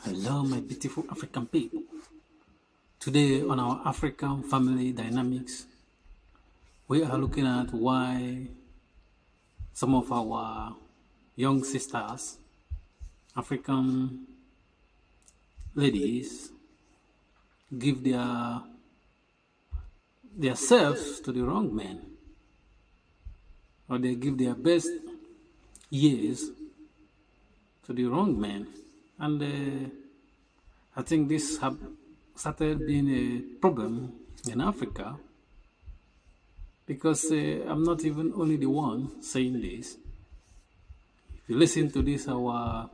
Hello, my beautiful African people. Today, on our African family dynamics, we are looking at why some of our young sisters, African ladies, give their selves to the wrong men, or they give their best years to the wrong men. And I think this have started being a problem in Africa because I'm not even only the one saying this. If you listen to this, our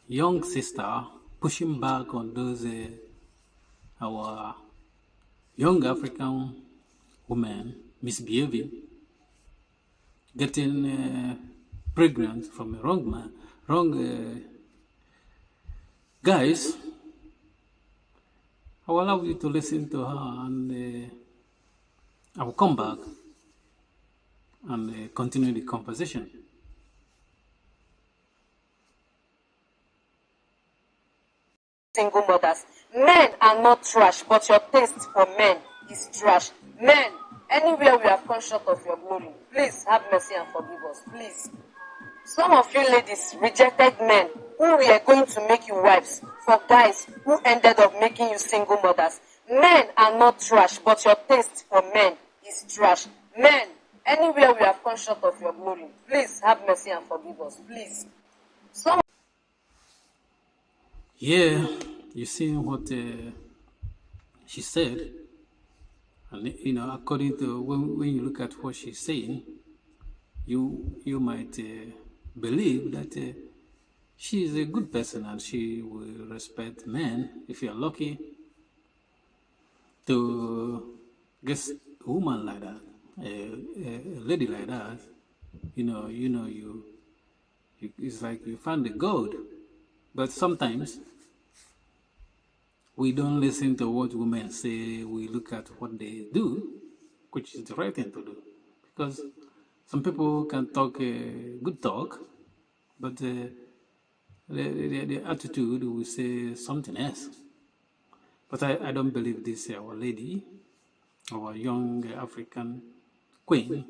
young sister pushing back on those our young African women misbehaving, getting pregnant from a wrong man, wrong guys. I will allow you to listen to her, and I will come back and continue the conversation. Single mothers. Men are not trash, but your taste for men is trash. Men, anywhere we have come short of your glory, please have mercy and forgive us, please. Some of you ladies rejected men who were going to make you wives for guys who ended up making you single mothers. Men are not trash, but your taste for men is trash. Men, anywhere we have come short of your glory, please have mercy and forgive us, please. Yeah, you see what she said, and according to when you look at what she's saying, you might believe that she is a good person and she will respect men if you're lucky to get a woman like that, a lady like that. It's like you found the gold. But sometimes we don't listen to what women say, we look at what they do, which is the right thing to do. Because some people can talk good talk, but the attitude will say something else. But I don't believe this our lady, our young African queen,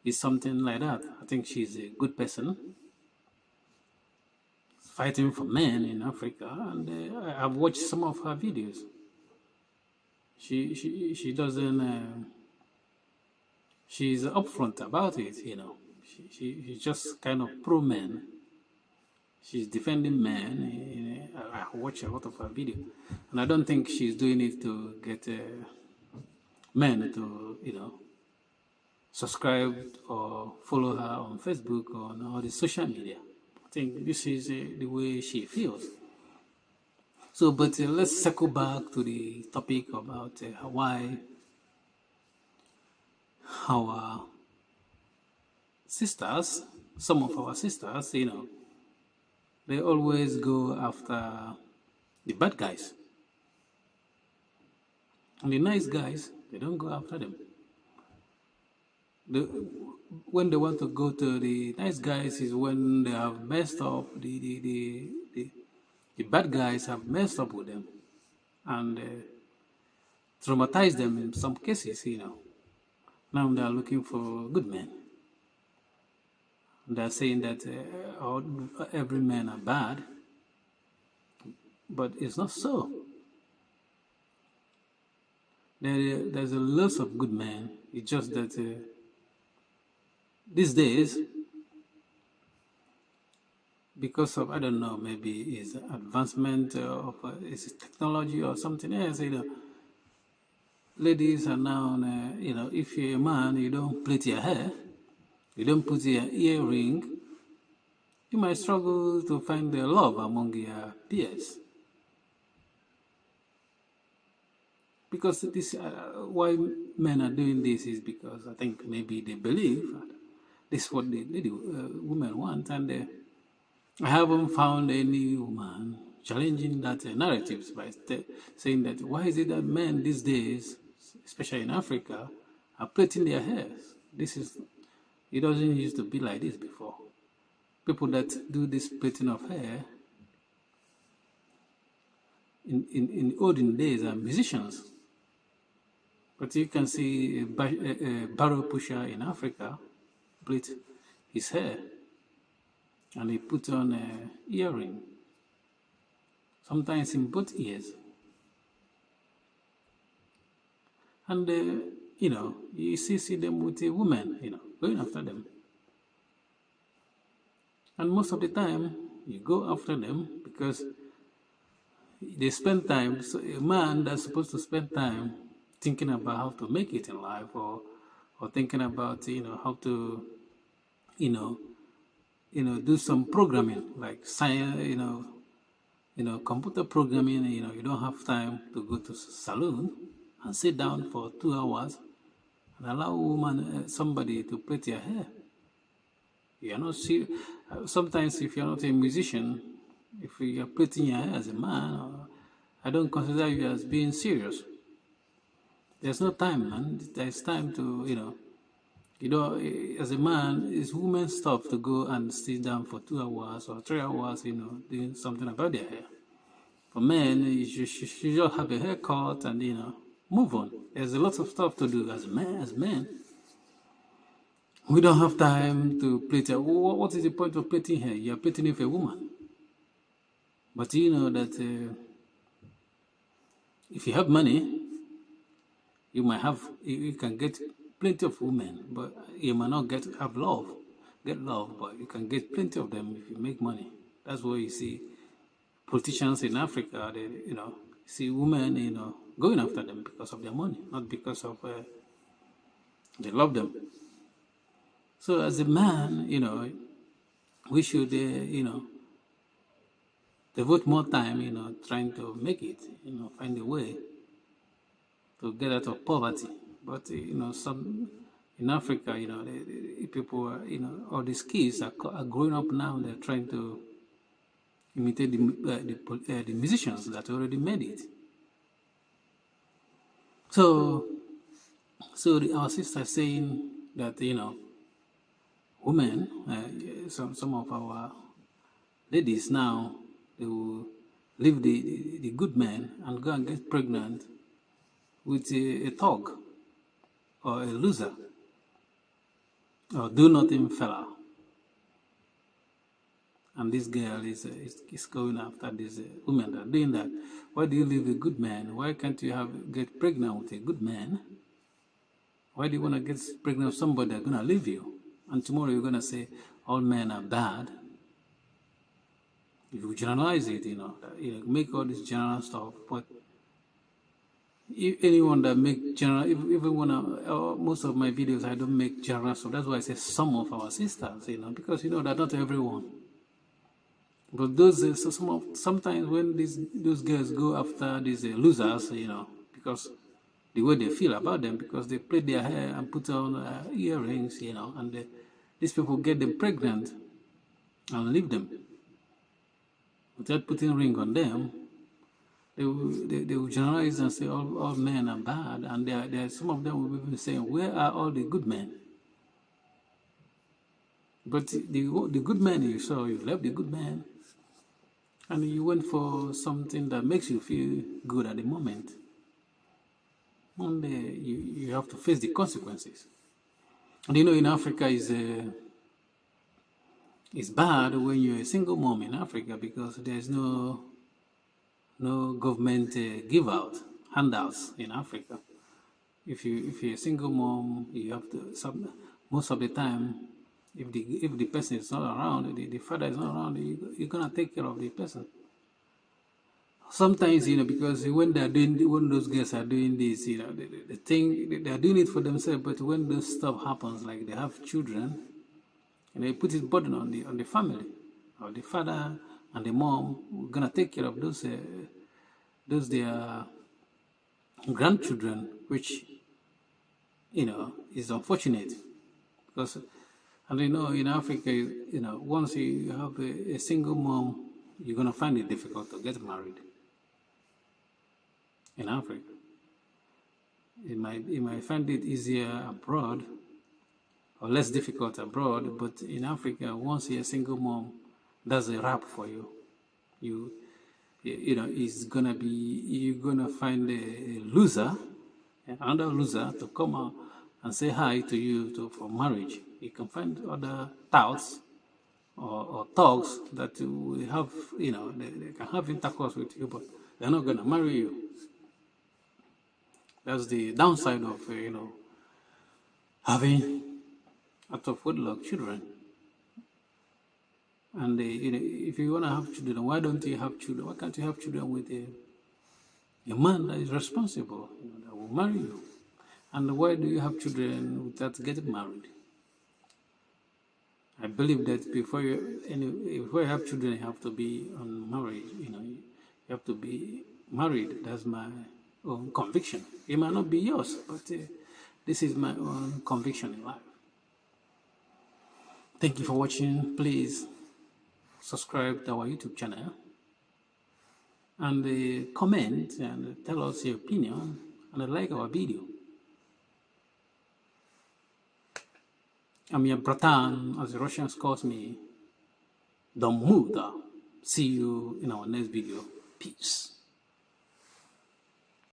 is something like that. I think she's a good person, fighting for men in Africa, and I've watched some of her videos. She doesn't. She's upfront about it, She's just kind of pro men. She's defending men. I watch a lot of her videos, and I don't think she's doing it to get men to, subscribe or follow her on Facebook or on all the social media. I think this is the way she feels. So, but let's circle back to the topic about why our sisters, some of our sisters, they always go after the bad guys. And the nice guys, they don't go after them. When they want to go to the nice guys is when they have messed up, the bad guys have messed up with them and traumatized them in some cases, Now they are looking for good men. They're saying that every man are bad, but it's not so. There's a lot of good men. It's just that these days, because of, I don't know, maybe it's advancement of it's technology or something else, ladies are now, if you're a man, you don't plait your hair, you don't put your earring, you might struggle to find the love among your peers. Because this, why men are doing this is because I think maybe they believe this is what the women want, and I haven't found any woman challenging that narratives by saying that why is it that men these days, especially in Africa, are plaiting their hair? It doesn't used to be like this before. People that do this plaiting of hair in olden days are musicians. But you can see a barrel pusher in Africa plait his hair and he put on a earring, sometimes in both ears. And, you see them with a woman, going after them. And most of the time, you go after them because they spend time. So a man that's supposed to spend time thinking about how to make it in life, or thinking about how to do some programming like science, computer programming. You don't have time to go to saloon and sit down for 2 hours and allow a woman, somebody to plait their hair. You're not serious. Sometimes if you're not a musician, if you're plaiting your hair as a man, I don't consider you as being serious. There's no time, man. There's time to, as a man, it's women's stuff to go and sit down for 2 hours or 3 hours, doing something about their hair. For men, you should just have a haircut and, move on. There's a lot of stuff to do as men. We don't have time to plait hair. What is the point of plaiting hair? You're plaiting it for a woman. But you know that if you have money, you can get plenty of women, but you might not get love, but you can get plenty of them if you make money. That's why you see politicians in Africa, they, see women, going after them because of their money, not because of they love them. So as a man, we should, devote more time, trying to make it, find a way to get out of poverty. But, some in Africa, the people are, all these kids are growing up now. They're trying to imitate the musicians that already made it. So our sister saying that, women, some of our ladies now, they will leave the good men and go and get pregnant with a thug or a loser or do nothing fella. And this girl is going after these women that are doing that. Why do you leave a good man? Why can't you get pregnant with a good man? Why do you want to get pregnant with somebody that's going to leave you? And tomorrow you're going to say all men are bad. You generalize it, make all this general stuff. But anyone that make general, even when most of my videos I don't make general stuff. That's why I say some of our sisters, because they're not everyone. But sometimes when those girls go after these losers, because the way they feel about them, because they plait their hair and put on earrings, and these people get them pregnant and leave them without putting a ring on them. They will generalize and say all men are bad, and there some of them will be saying, where are all the good men? But the good men you saw, you left the good man, and you went for something that makes you feel good at the moment. And you have to face the consequences. And in Africa it's bad when you're a single mom in Africa, because there's no government give out handouts in Africa. If you're a single mom, you have to most of the time, if the person is not around, the father is not around, you're gonna take care of the person. Sometimes, because when those girls are doing this, the thing, they are doing it for themselves. But when this stuff happens, like they have children, and they put it burden on the family, or the father and the mom, we're gonna take care of those their grandchildren, which is unfortunate, because in Africa, once you have a single mom, you're gonna find it difficult to get married. In Africa, you might find it easier abroad or less difficult abroad, but in Africa, once you're a single mom, that's a wrap for you. is gonna be, you're gonna find a loser, another loser to come out and say hi to you for marriage. You can find other touts or thugs that will have, they can have intercourse with you, but they're not gonna marry you. That's the downside of, having out of wedlock children. And if you want to have children, why don't you have children? Why can't you have children with a man that is responsible, that will marry you? And why do you have children without getting married? I believe that before you have children, you have to be on marriage. You have to be married. That's my own conviction. It might not be yours, but this is my own conviction in life. Thank you for watching. Please subscribe to our YouTube channel and comment and tell us your opinion and like our video. I'm your bratan, as the Russians calls me, the Muda. See you in our next video. Peace.